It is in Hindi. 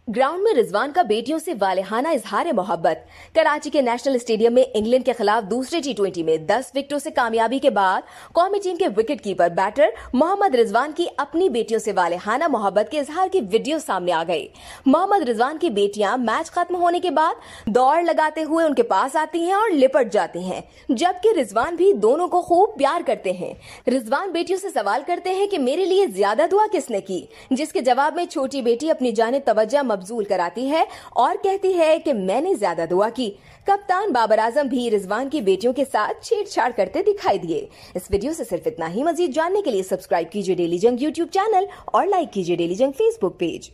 ग्राउंड में रिजवान का बेटियों से वालेहाना इजहार मोहब्बत। कराची के नेशनल स्टेडियम में इंग्लैंड के खिलाफ दूसरे टी20 में 10 विकेटों से कामयाबी के बाद कौमी टीम के wicket keeper batter Mohammad Rizwan की अपनी बेटियों से वालेहाना मोहब्बत के इजहार की वीडियो सामने आ गई। मोहम्मद रिजवान की बेटियां मैच खत्म होने के बाद दौड़ लगाते हुए उनके पास आती हैं और लिपट जाती हैं, जबकि रिजवान भी दोनों को खूब प्यार करते हैं। रिजवान बेटियों से सवाल करते हैं कि मेरे लिए ज्यादा दुआ किसने की, जिसके जवाब में छोटी बेटी अपनी जानिब तवज्जो मबजूल कराती है और कहती है कि मैंने ज्यादा दुआ की। कप्तान बाबर आजम भी रिजवान की बेटियों के साथ छेड़छाड़ करते दिखाई दिए। इस वीडियो से सिर्फ इतना ही। मजीद जानने के लिए सब्सक्राइब कीजिए डेली जंग यूट्यूब चैनल और लाइक कीजिए डेली जंग फेसबुक पेज।